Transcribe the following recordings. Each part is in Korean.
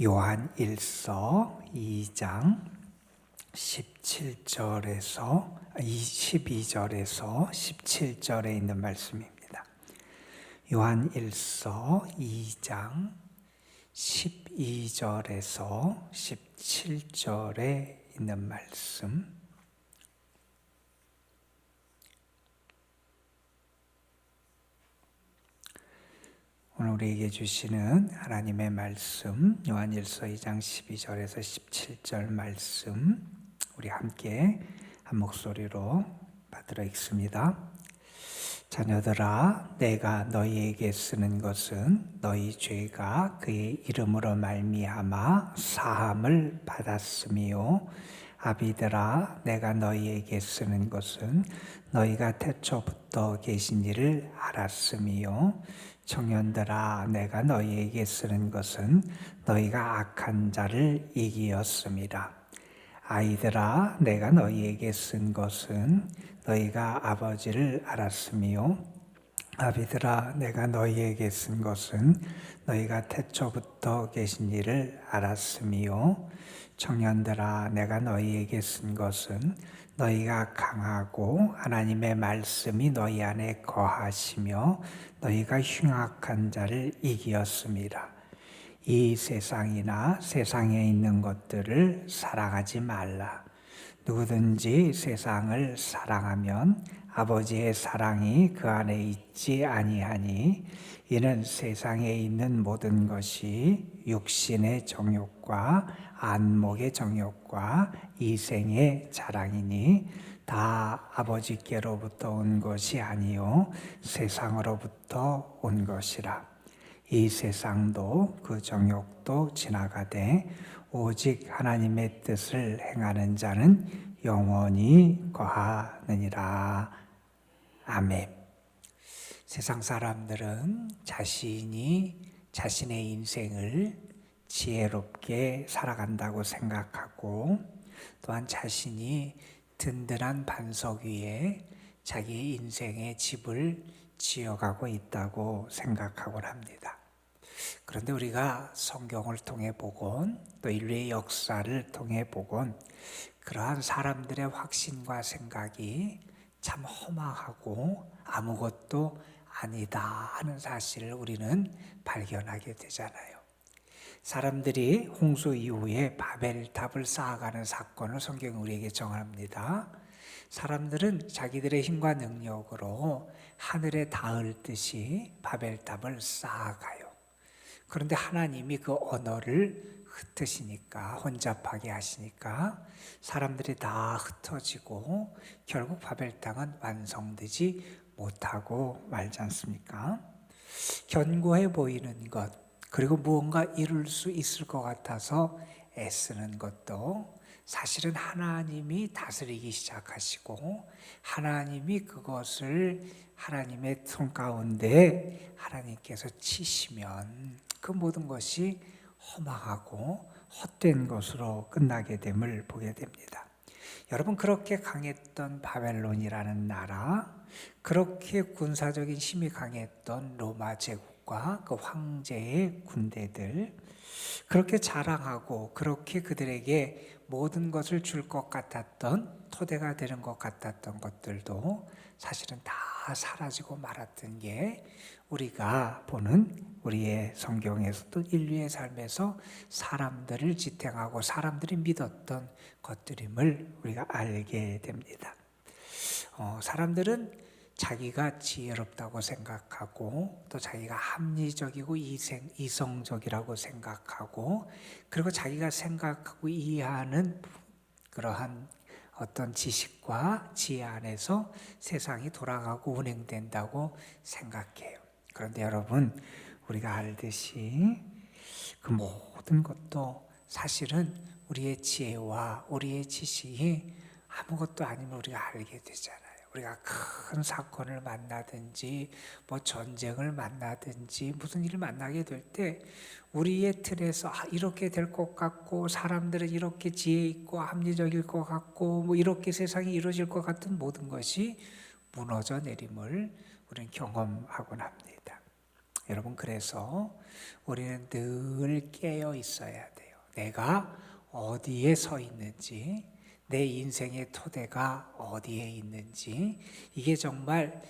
요한일서 2장 12절에서 17절에 있는 말씀입니다. 요한일서 2장 12절에서 17절에 있는 말씀. 오늘 우리에게 주시는 하나님의 말씀, 요한일서 2장 12절에서 17절 말씀, 우리 함께 한 목소리로 받들어 읽습니다. 자녀들아, 내가 너희에게 쓰는 것은 너희 죄가 그의 이름으로 말미암아 사함을 받았음이요, 아비들아, 내가 너희에게 쓰는 것은 너희가 태초부터 계신 이를 알았음이요, 청년들아, 내가 너희에게 쓰는 것은 너희가 악한 자를 이기었음이라. 아이들아, 내가 너희에게 쓴 것은 너희가 아버지를 알았음이요, 아비들아, 내가 너희에게 쓴 것은 너희가 태초부터 계신 이를 알았음이요, 청년들아, 내가 너희에게 쓴 것은 너희가 강하고 하나님의 말씀이 너희 안에 거하시며 너희가 흉악한 자를 이기었습니다. 이 세상이나 세상에 있는 것들을 사랑하지 말라. 누구든지 세상을 사랑하면 아버지의 사랑이 그 안에 있지 아니하니, 이는 세상에 있는 모든 것이 육신의 정욕과 안목의 정욕과 이생의 자랑이니 다 아버지께로부터 온 것이 아니요 세상으로부터 온 것이라. 이 세상도 그 정욕도 지나가되 오직 하나님의 뜻을 행하는 자는 영원히 거하느니라. 아멘. 세상 사람들은 자신이 자신의 인생을 지혜롭게 살아간다고 생각하고, 또한 자신이 든든한 반석 위에 자기 인생의 집을 지어가고 있다고 생각하곤 합니다. 그런데 우리가 성경을 통해 보건 또 인류의 역사를 통해 보건 그러한 사람들의 확신과 생각이 참 허망하고 아무것도 아니다 하는 사실을 우리는 발견하게 되잖아요. 사람들이 홍수 이후에 바벨탑을 쌓아가는 사건을 성경이 우리에게 정합니다. 사람들은 자기들의 힘과 능력으로 하늘에 닿을 듯이 바벨탑을 쌓아가요. 그런데 하나님이 그 언어를 흩으시니까, 혼잡하게 하시니까 사람들이 다 흩어지고 결국 바벨탑은 완성되지 못하고 말지 않습니까? 견고해 보이는 것, 그리고 무언가 이룰 수 있을 것 같아서 애쓰는 것도 사실은 하나님이 다스리기 시작하시고 하나님이 그것을 하나님의 손 가운데 하나님께서 치시면 그 모든 것이 허망하고 헛된 것으로 끝나게 됨을 보게 됩니다. 여러분, 그렇게 강했던 바벨론이라는 나라, 그렇게 군사적인 힘이 강했던 로마 제국과 그 황제의 군대들, 그렇게 자랑하고 그렇게 그들에게 모든 것을 줄 것 같았던, 토대가 되는 것 같았던 것들도 사실은 다 사라지고 말았던 게 우리가 보는 우리의 성경에서도 인류의 삶에서 사람들을 지탱하고 사람들이 믿었던 것들임을 우리가 알게 됩니다. 사람들은 자기가 지혜롭다고 생각하고 또 자기가 합리적이고 이성적이라고 생각하고, 그리고 자기가 생각하고 이해하는 그러한 어떤 지식과 지혜 안에서 세상이 돌아가고 운행된다고 생각해요. 그런데 여러분, 우리가 알듯이 그 모든 것도 사실은 우리의 지혜와 우리의 지식이 아무것도 아니면 우리가 알게 되잖아요. 우리가 큰 사건을 만나든지 전쟁을 만나든지 무슨 일을 만나게 될 때 우리의 틀에서 이렇게 될 것 같고, 사람들은 이렇게 지혜 있고 합리적일 것 같고 이렇게 세상이 이루어질 것 같은 모든 것이 무너져 내림을 우리는 경험하곤 합니다. 여러분, 그래서 우리는 늘 깨어 있어야 돼요. 내가 어디에 서 있는지, 내 인생의 토대가 어디에 있는지, 이게 정말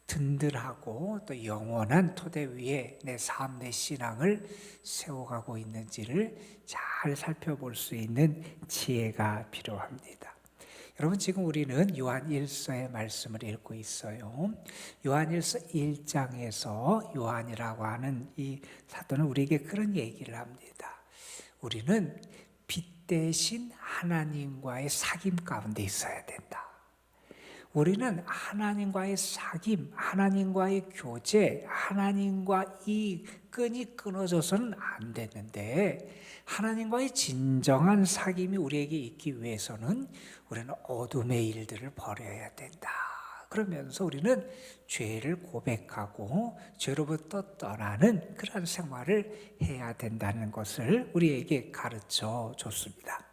든든하고 또 영원한 토대 위에 내 삶, 내 신앙을 세워가고 있는지를 잘 살펴볼 수 있는 지혜가 필요합니다. 여러분, 지금 우리는 요한 1서의 말씀을 읽고 있어요. 요한 1서 1장에서 요한이라고 하는 이 사도는 우리에게 그런 얘기를 합니다. 우리는 빛 대신 하나님과의 사귐 가운데 있어야 된다. 우리는 하나님과의 사귐, 하나님과의 교제, 하나님과 이 끈이 끊어져서는 안 되는데, 하나님과의 진정한 사귐이 우리에게 있기 위해서는 우리는 어둠의 일들을 버려야 된다. 그러면서 우리는 죄를 고백하고 죄로부터 떠나는 그런 생활을 해야 된다는 것을 우리에게 가르쳐 줬습니다.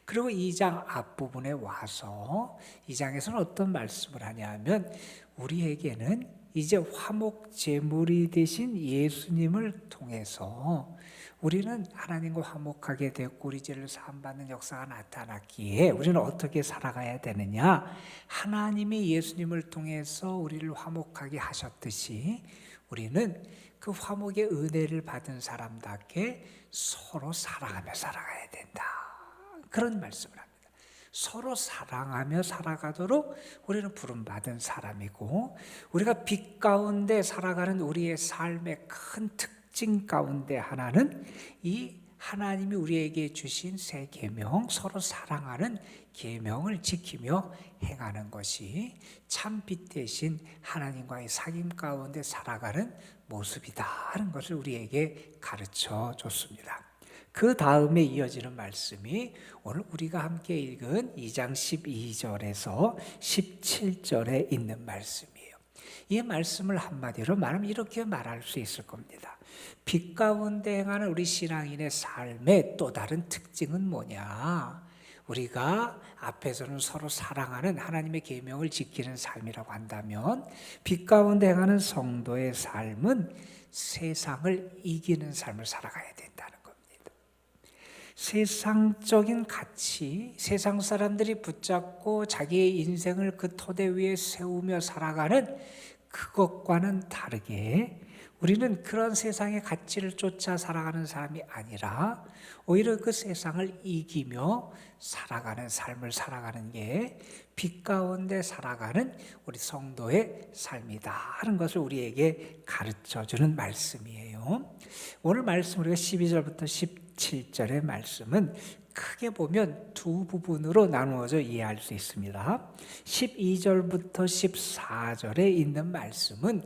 그리고 2장 앞부분에 와서 2장에서는 어떤 말씀을 하냐면, 우리에게는 이제 화목 제물이 되신 예수님을 통해서 우리는 하나님과 화목하게 되었고 우리 죄를 사함받는 역사가 나타났기에 우리는 어떻게 살아가야 되느냐? 하나님이 예수님을 통해서 우리를 화목하게 하셨듯이 우리는 그 화목의 은혜를 받은 사람답게 서로 사랑하며 살아가야 된다. 그런 말씀을 합니다. 서로 사랑하며 살아가도록 우리는 부름받은 사람이고, 우리가 빛 가운데 살아가는 우리의 삶의 큰 특징 가운데 하나는 이 하나님이 우리에게 주신 새 계명, 서로 사랑하는 계명을 지키며 행하는 것이 참 빛 대신 하나님과의 사귐 가운데 살아가는 모습이다 하는 것을 우리에게 가르쳐 줬습니다. 그 다음에 이어지는 말씀이 오늘 우리가 함께 읽은 2장 12절에서 17절에 있는 말씀이에요. 이 말씀을 한마디로 말하면 이렇게 말할 수 있을 겁니다. 빛 가운데 행하는 우리 신앙인의 삶의 또 다른 특징은 뭐냐? 우리가 앞에서는 서로 사랑하는 하나님의 계명을 지키는 삶이라고 한다면, 빛 가운데 행하는 성도의 삶은 세상을 이기는 삶을 살아가야 된다는 겁니다. 세상적인 가치, 세상 사람들이 붙잡고 자기의 인생을 그 토대 위에 세우며 살아가는 그것과는 다르게 우리는 그런 세상의 가치를 쫓아 살아가는 사람이 아니라 오히려 그 세상을 이기며 살아가는 삶을 살아가는 게 빛 가운데 살아가는 우리 성도의 삶이다 하는 것을 우리에게 가르쳐주는 말씀이에요. 오늘 말씀 우리가 12절부터 17절의 말씀은 크게 보면 두 부분으로 나누어져 이해할 수 있습니다. 12절부터 14절에 있는 말씀은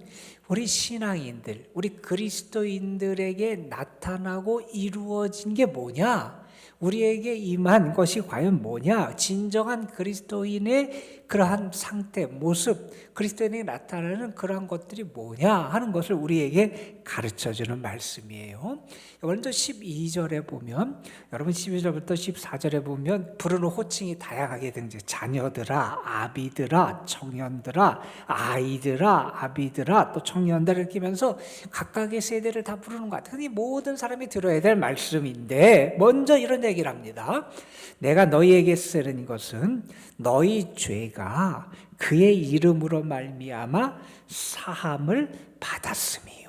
우리 신앙인들, 우리 그리스도인들에게 나타나고 이루어진 게 뭐냐? 우리에게 임한 것이 과연 뭐냐? 진정한 그리스도인의 그러한 상태, 모습, 그리스도인에게 나타나는 그러한 것들이 뭐냐 하는 것을 우리에게 가르쳐주는 말씀이에요. 먼저 12절에 보면, 여러분 12절부터 14절에 보면 부르는 호칭이 다양하게 등장. 자녀들아, 아비들아, 청년들아, 아이들아, 아비들아, 또 청년들 이렇게 하면서 각각의 세대를 다 부르는 것 같아요. 근데 모든 사람이 들어야 될 말씀인데 먼저 이런 얘기를 합니다. 내가 너희에게 쓰는 것은 너희 죄가 그의 이름으로 말미암아 사함을 받았음이요.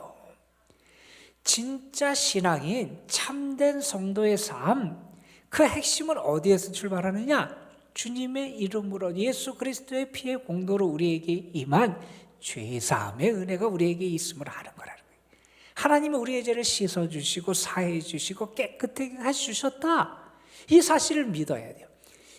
진짜 신앙인 참된 성도의 삶, 그 핵심은 어디에서 출발하느냐? 주님의 이름으로 예수 그리스도의 피의 공로로 우리에게 임한 죄사함의 은혜가 우리에게 있음을 하는 거라는 거예요. 하나님은 우리의 죄를 씻어주시고 사해주시고 깨끗하게 해주셨다. 이 사실을 믿어야 돼요.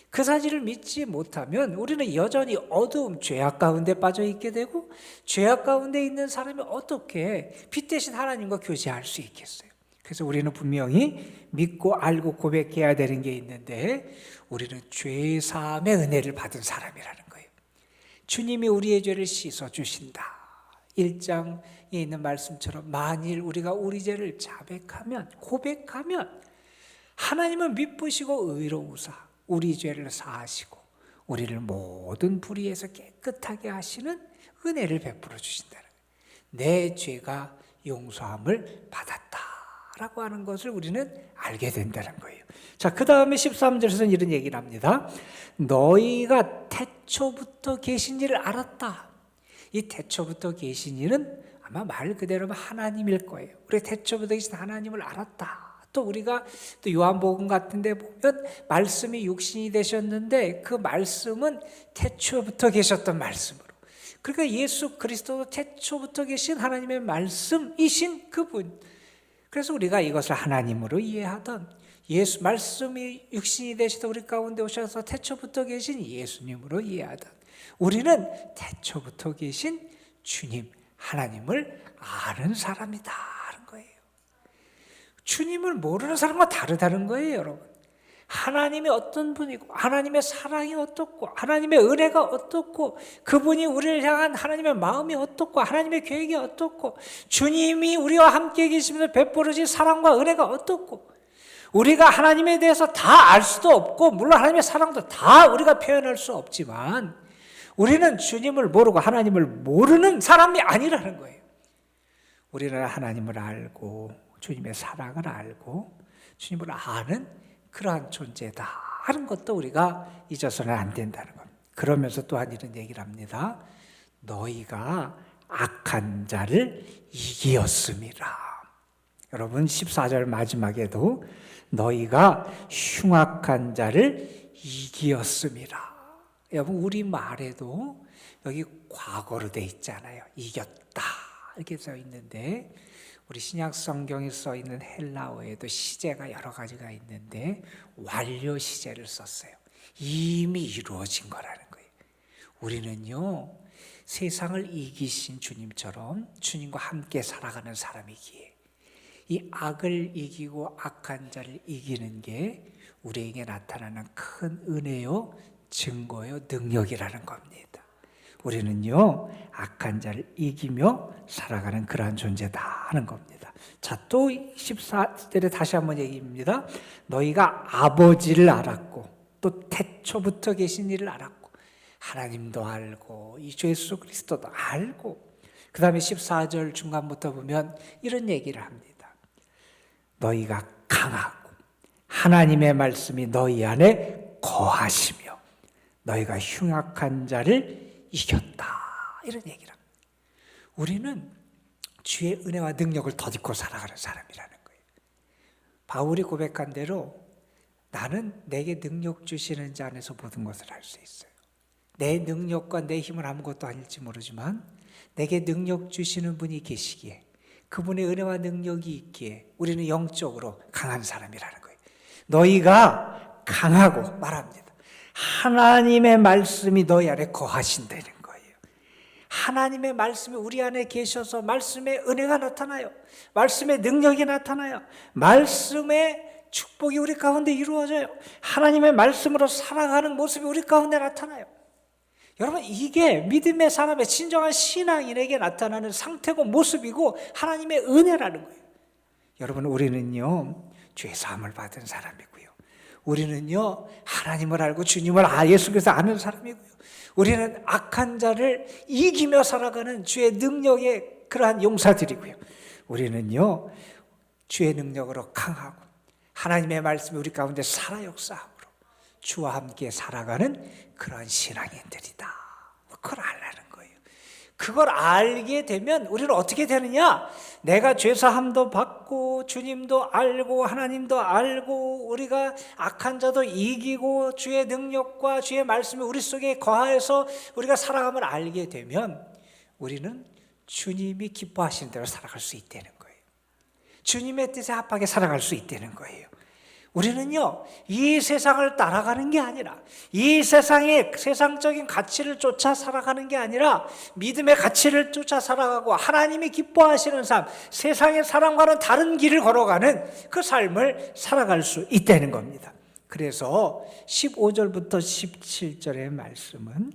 그 사실을 믿지 못하면 우리는 여전히 어두움, 죄악 가운데 빠져 있게 되고, 죄악 가운데 있는 사람이 어떻게 빛 대신 하나님과 교제할 수 있겠어요? 그래서 우리는 분명히 믿고 알고 고백해야 되는 게 있는데, 우리는 죄사함의 은혜를 받은 사람이라는 거예요. 주님이 우리의 죄를 씻어주신다. 1장에 있는 말씀처럼 만일 우리가 우리 죄를 자백하면, 고백하면 하나님은 미쁘시고 의로우사 우리 죄를 사하시고 우리를 모든 불의에서 깨끗하게 하시는 은혜를 베풀어 주신다는 거예요. 내 죄가 용서함을 받았다 라고 하는 것을 우리는 알게 된다는 거예요. 자, 그 다음에 13절에서는 이런 얘기를 합니다. 너희가 태초부터 계신 일을 알았다. 이 태초부터 계신 일은 아마 말 그대로 하나님일 거예요. 우리 태초부터 계신 하나님을 알았다. 또 우리가 또 요한복음 같은 데 보면 말씀이 육신이 되셨는데 그 말씀은 태초부터 계셨던 말씀으로. 그러니까 예수 그리스도도 태초부터 계신 하나님의 말씀이신 그분. 그래서 우리가 이것을 하나님으로 이해하던 예수 말씀이 육신이 되시다 우리 가운데 오셔서 태초부터 계신 예수님으로 이해하던 우리는 태초부터 계신 주님 하나님을 아는 사람이다 하는 거예요. 주님을 모르는 사람과 다르다는 거예요, 여러분. 하나님이 어떤 분이고 하나님의 사랑이 어떻고 하나님의 은혜가 어떻고 그분이 우리를 향한 하나님의 마음이 어떻고 하나님의 계획이 어떻고 주님이 우리와 함께 계시면서 베풀어진 사랑과 은혜가 어떻고 우리가 하나님에 대해서 다 알 수도 없고 물론 하나님의 사랑도 다 우리가 표현할 수 없지만 우리는 주님을 모르고 하나님을 모르는 사람이 아니라는 거예요. 우리는 하나님을 알고 주님의 사랑을 알고 주님을 아는 그러한 존재다 하는 것도 우리가 잊어서는 안 된다는 겁니다. 그러면서 또한 이런 얘기를 합니다. 너희가 악한 자를 이기었음이라. 여러분 14절 마지막에도 너희가 흉악한 자를 이기었음이라. 여러분 우리말에도 여기 과거로 돼 있잖아요. 이겼다 이렇게 써 있는데 우리 신약 성경에 써 있는 헬라어에도 시제가 여러 가지가 있는데 완료 시제를 썼어요. 이미 이루어진 거라는 거예요. 우리는요 세상을 이기신 주님처럼 주님과 함께 살아가는 사람이기에 이 악을 이기고 악한 자를 이기는 게 우리에게 나타나는 큰 은혜요 증거요 능력이라는 겁니다. 우리는요 악한 자를 이기며 살아가는 그러한 존재다 하는 겁니다. 자, 또 14절에 다시 한번 얘기합니다. 너희가 아버지를 알았고 또 태초부터 계신 이를 알았고 하나님도 알고 이 주 예수 그리스도도 알고 그 다음에 14절 중간부터 보면 이런 얘기를 합니다. 너희가 강하고 하나님의 말씀이 너희 안에 거하시며 너희가 흉악한 자를 이겼다 이런 얘기를 합니다. 우리는 주의 은혜와 능력을 덧입고 살아가는 사람이라는 거예요. 바울이 고백한 대로 나는 내게 능력 주시는 자 안에서 모든 것을 할 수 있어요. 내 능력과 내 힘은 아무것도 아닐지 모르지만 내게 능력 주시는 분이 계시기에 그분의 은혜와 능력이 있기에 우리는 영적으로 강한 사람이라는 거예요. 너희가 강하고 말합니다. 하나님의 말씀이 너희 안에 거하신다는 거예요. 하나님의 말씀이 우리 안에 계셔서 말씀의 은혜가 나타나요. 말씀의 능력이 나타나요. 말씀의 축복이 우리 가운데 이루어져요. 하나님의 말씀으로 살아가는 모습이 우리 가운데 나타나요. 여러분 이게 믿음의 사람의 진정한 신앙인에게 나타나는 상태고 모습이고 하나님의 은혜라는 거예요. 여러분 우리는요 죄 사함을 받은 사람이고요. 우리는요 하나님을 알고 주님을 예수 그리스도 아는 사람이고요. 우리는 악한 자를 이기며 살아가는 주의 능력의 그러한 용사들이고요. 우리는요 주의 능력으로 강하고 하나님의 말씀이 우리 가운데 살아 역사함으로 주와 함께 살아가는 그런 신앙인들이다. 그걸 알라는 거예요. 그걸 알게 되면 우리는 어떻게 되느냐? 내가 죄사함도 받고 주님도 알고 하나님도 알고 우리가 악한 자도 이기고 주의 능력과 주의 말씀이 우리 속에 거하여서 우리가 살아감을 알게 되면 우리는 주님이 기뻐하시는 대로 살아갈 수 있다는 거예요. 주님의 뜻에 합하게 살아갈 수 있다는 거예요. 우리는요 이 세상을 따라가는 게 아니라 이 세상의 세상적인 가치를 쫓아 살아가는 게 아니라 믿음의 가치를 쫓아 살아가고 하나님이 기뻐하시는 삶, 세상의 사람과는 다른 길을 걸어가는 그 삶을 살아갈 수 있다는 겁니다. 그래서 15절부터 17절의 말씀은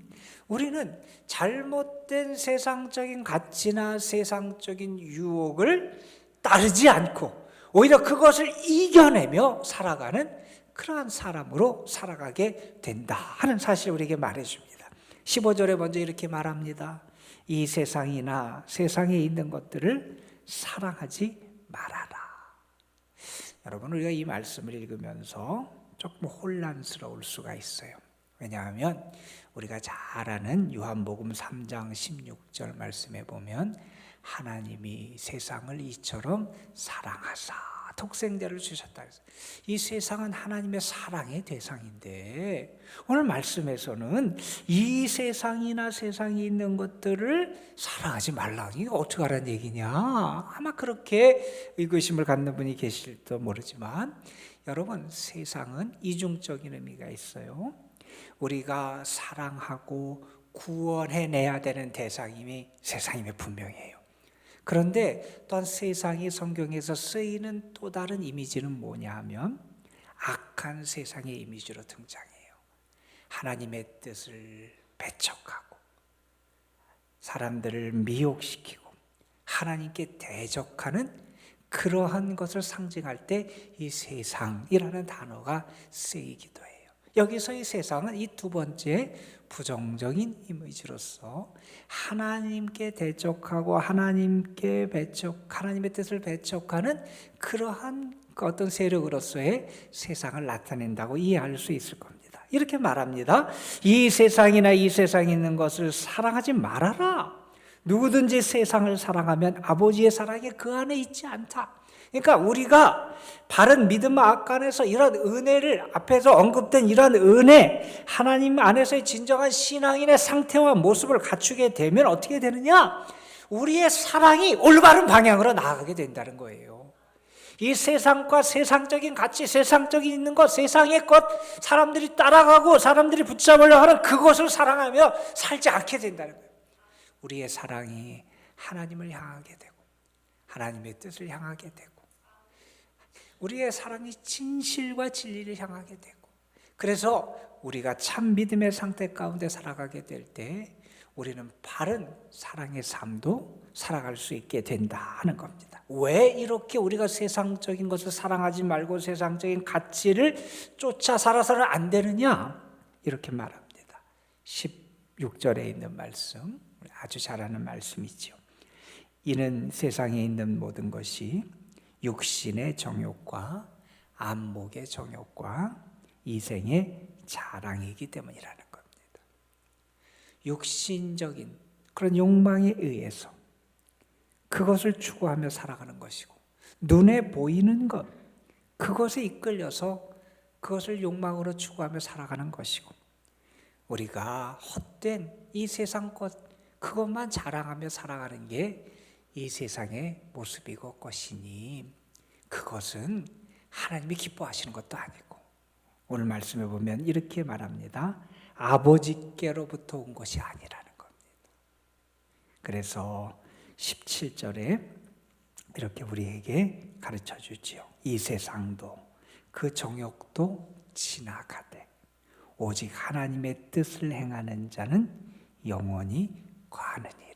우리는 잘못된 세상적인 가치나 세상적인 유혹을 따르지 않고 오히려 그것을 이겨내며 살아가는 그러한 사람으로 살아가게 된다 하는 사실을 우리에게 말해줍니다. 15절에 먼저 이렇게 말합니다. 이 세상이나 세상에 있는 것들을 사랑하지 말아라. 여러분, 우리가 이 말씀을 읽으면서 조금 혼란스러울 수가 있어요. 왜냐하면 우리가 잘 아는 요한복음 3장 16절 말씀에 보면 하나님이 세상을 이처럼 사랑하사 독생자를 주셨다. 이 세상은 하나님의 사랑의 대상인데 오늘 말씀에서는 이 세상이나 세상에 있는 것들을 사랑하지 말라. 이게 어떻게 하라는 얘기냐? 아마 그렇게 의구심을 갖는 분이 계실지도 모르지만 여러분, 세상은 이중적인 의미가 있어요. 우리가 사랑하고 구원해내야 되는 대상임이 세상임이 분명해요. 그런데 또한 세상이 성경에서 쓰이는 또 다른 이미지는 뭐냐 하면 악한 세상의 이미지로 등장해요. 하나님의 뜻을 배척하고 사람들을 미혹시키고 하나님께 대적하는 그러한 것을 상징할 때 이 세상이라는 단어가 쓰이기도 해요. 여기서 이 세상은 이 두 번째 부정적인 이미지로서 하나님께 대적하고 하나님의 뜻을 배척하는 그러한 어떤 세력으로서의 세상을 나타낸다고 이해할 수 있을 겁니다. 이렇게 말합니다. 이 세상이나 이 세상에 있는 것을 사랑하지 말아라. 누구든지 세상을 사랑하면 아버지의 사랑이 그 안에 있지 않다. 그러니까 우리가 바른 믿음 안에서 이런 은혜를 앞에서 언급된 이런 은혜, 하나님 안에서의 진정한 신앙인의 상태와 모습을 갖추게 되면 어떻게 되느냐? 우리의 사랑이 올바른 방향으로 나아가게 된다는 거예요. 이 세상과 세상적인 가치, 세상적인 있는 것, 세상의 것, 사람들이 따라가고 사람들이 붙잡으려고 하는 그것을 사랑하며 살지 않게 된다는 거예요. 우리의 사랑이 하나님을 향하게 되고 하나님의 뜻을 향하게 되고 우리의 사랑이 진실과 진리를 향하게 되고 그래서 우리가 참 믿음의 상태 가운데 살아가게 될 때 우리는 바른 사랑의 삶도 살아갈 수 있게 된다는 겁니다. 왜 이렇게 우리가 세상적인 것을 사랑하지 말고 세상적인 가치를 쫓아 살아서는 안 되느냐? 이렇게 말합니다. 16절에 있는 말씀, 아주 잘 아는 말씀이죠. 이는 세상에 있는 모든 것이 육신의 정욕과 안목의 정욕과 이생의 자랑이기 때문이라는 겁니다. 육신적인 그런 욕망에 의해서 그것을 추구하며 살아가는 것이고 눈에 보이는 것, 그것에 이끌려서 그것을 욕망으로 추구하며 살아가는 것이고 우리가 헛된 이 세상 것, 그것만 자랑하며 살아가는 게 이 세상의 모습이고 것이니 그것은 하나님이 기뻐하시는 것도 아니고 오늘 말씀에 보면 이렇게 말합니다. 아버지께로부터 온 것이 아니라는 겁니다. 그래서 17절에 이렇게 우리에게 가르쳐 주지요. 이 세상도 그 정욕도 지나가되 오직 하나님의 뜻을 행하는 자는 영원히 거하느니라.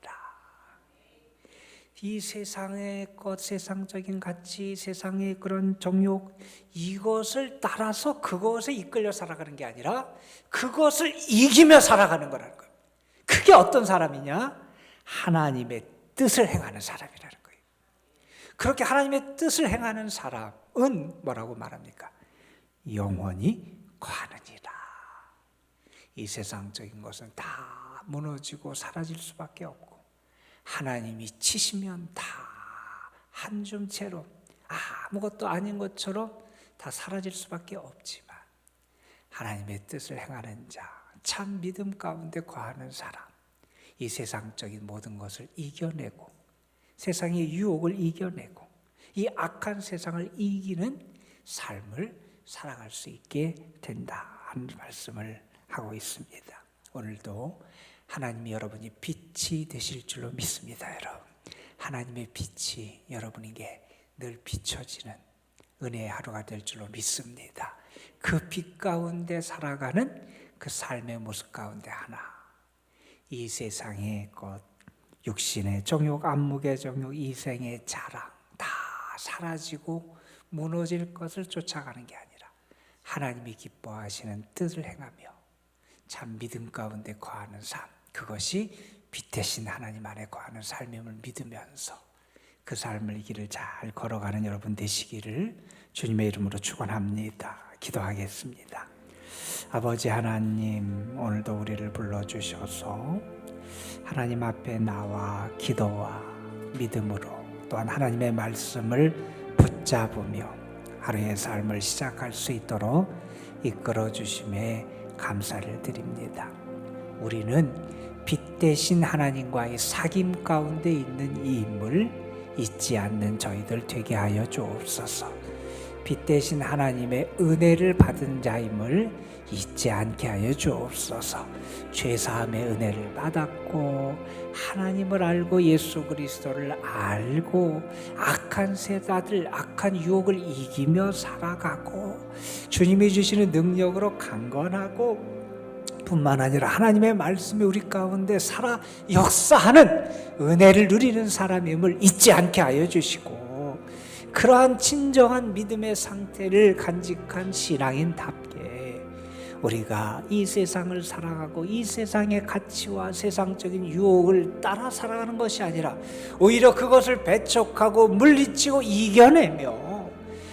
이 세상의 것, 세상적인 가치, 세상의 그런 정욕, 이것을 따라서 그것에 이끌려 살아가는 게 아니라 그것을 이기며 살아가는 거라는 거예요. 그게 어떤 사람이냐? 하나님의 뜻을 행하는 사람이라는 거예요. 그렇게 하나님의 뜻을 행하는 사람은 뭐라고 말합니까? 영원히 거하느니라. 이 세상적인 것은 다 무너지고 사라질 수밖에 없고 하나님이 치시면 다 한 줌채로 아무것도 아닌 것처럼 다 사라질 수밖에 없지만 하나님의 뜻을 행하는 자, 참 믿음 가운데 거하는 사람, 이 세상적인 모든 것을 이겨내고 세상의 유혹을 이겨내고 이 악한 세상을 이기는 삶을 살아갈 수 있게 된다는 말씀을 하고 있습니다. 오늘도 하나님이 여러분이 빛이 되실 줄로 믿습니다. 여러분, 하나님의 빛이 여러분에게 늘 비춰지는 은혜의 하루가 될 줄로 믿습니다. 그 빛 가운데 살아가는 그 삶의 모습 가운데 하나, 이 세상의 것, 육신의 정욕, 안목의 정욕, 이생의 자랑 다 사라지고 무너질 것을 쫓아가는 게 아니라 하나님이 기뻐하시는 뜻을 행하며 참 믿음 가운데 거하는 삶, 그것이 빛 대신 하나님 안에 거하는 삶임을 믿으면서 그 삶을 길을 잘 걸어가는 여러분 되시기를 주님의 이름으로 축원합니다. 기도하겠습니다. 아버지 하나님, 오늘도 우리를 불러주셔서 하나님 앞에 나와 기도와 믿음으로 또한 하나님의 말씀을 붙잡으며 하루의 삶을 시작할 수 있도록 이끌어 주심에 감사를 드립니다. 우리는 빛 대신 하나님과의 사귐 가운데 있는 이 인물 잊지 않는 저희들 되게 하여 주옵소서. 빛 대신 하나님의 은혜를 받은 자임을 잊지 않게 하여 주옵소서. 죄사함의 은혜를 받았고 하나님을 알고 예수 그리스도를 알고 악한 세다들 악한 유혹을 이기며 살아가고 주님이 주시는 능력으로 강건하고 뿐만 아니라 하나님의 말씀이 우리 가운데 살아 역사하는 은혜를 누리는 사람임을 잊지 않게 하여 주시고 그러한 진정한 믿음의 상태를 간직한 신앙인답게 우리가 이 세상을 살아가고 이 세상의 가치와 세상적인 유혹을 따라 살아가는 것이 아니라 오히려 그것을 배척하고 물리치고 이겨내며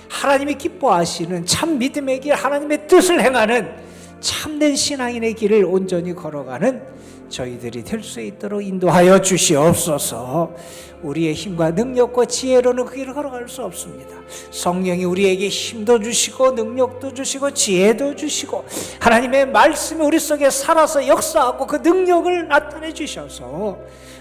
하나님이 기뻐하시는 참 믿음의 길, 하나님의 뜻을 행하는 참된 신앙인의 길을 온전히 걸어가는 저희들이 될 수 있도록 인도하여 주시옵소서. 우리의 힘과 능력과 지혜로는 그 길을 걸어갈 수 없습니다. 성령이 우리에게 힘도 주시고 능력도 주시고 지혜도 주시고 하나님의 말씀이 우리 속에 살아서 역사하고 그 능력을 나타내 주셔서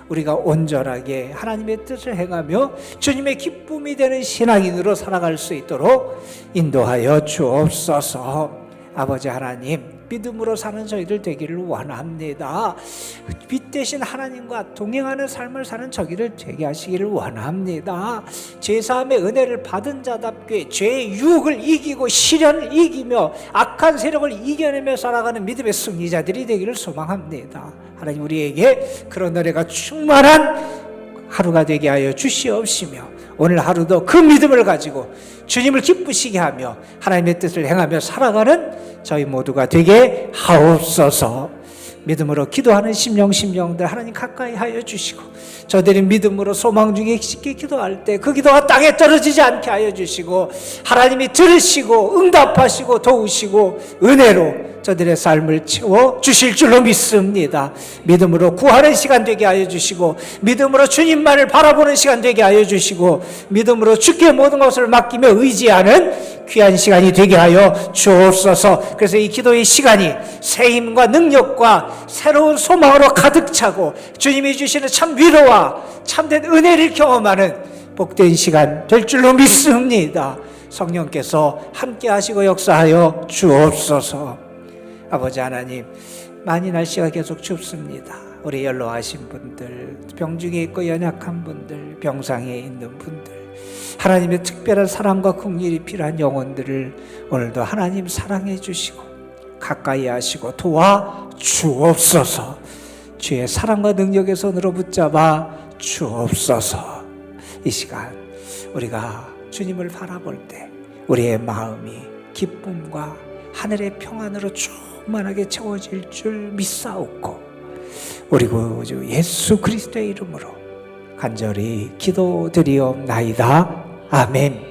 우리가 온전하게 하나님의 뜻을 행하며 주님의 기쁨이 되는 신앙인으로 살아갈 수 있도록 인도하여 주옵소서. 아버지 하나님, 믿음으로 사는 저희들 되기를 원합니다. 빛 대신 하나님과 동행하는 삶을 사는 저희들 되게 하시기를 원합니다. 죄사함의 은혜를 받은 자답게 죄의 유혹을 이기고 시련을 이기며 악한 세력을 이겨내며 살아가는 믿음의 승리자들이 되기를 소망합니다. 하나님, 우리에게 그런 은혜가 충만한 하루가 되게 하여 주시옵시며 오늘 하루도 그 믿음을 가지고 주님을 기쁘시게 하며 하나님의 뜻을 행하며 살아가는 저희 모두가 되게 하옵소서. 믿음으로 기도하는 심령들 하나님 가까이 하여 주시고 저들이 믿음으로 소망 중에 쉽게 기도할 때 그 기도가 땅에 떨어지지 않게 하여 주시고 하나님이 들으시고 응답하시고 도우시고 은혜로 저들의 삶을 채워 주실 줄로 믿습니다. 믿음으로 구하는 시간 되게 하여 주시고 믿음으로 주님만을 바라보는 시간 되게 하여 주시고 믿음으로 주께 모든 것을 맡기며 의지하는 귀한 시간이 되게 하여 주옵소서. 그래서 이 기도의 시간이 새 힘과 능력과 새로운 소망으로 가득 차고 주님이 주시는 참 위로와 참된 은혜를 경험하는 복된 시간 될 줄로 믿습니다. 성령께서 함께 하시고 역사하여 주옵소서. 아버지 하나님, 많이 날씨가 계속 춥습니다. 우리 연로하신 분들, 병중에 있고 연약한 분들, 병상에 있는 분들, 하나님의 특별한 사랑과 긍휼이 필요한 영혼들을 오늘도 하나님 사랑해 주시고 가까이 하시고 도와 주옵소서. 주의 사랑과 능력의 손으로 붙잡아 주옵소서. 이 시간 우리가 주님을 바라볼 때 우리의 마음이 기쁨과 하늘의 평안으로 충만하게 채워질 줄 믿사옵고 우리 구주 예수 그리스도의 이름으로 간절히 기도드리옵나이다. 아멘.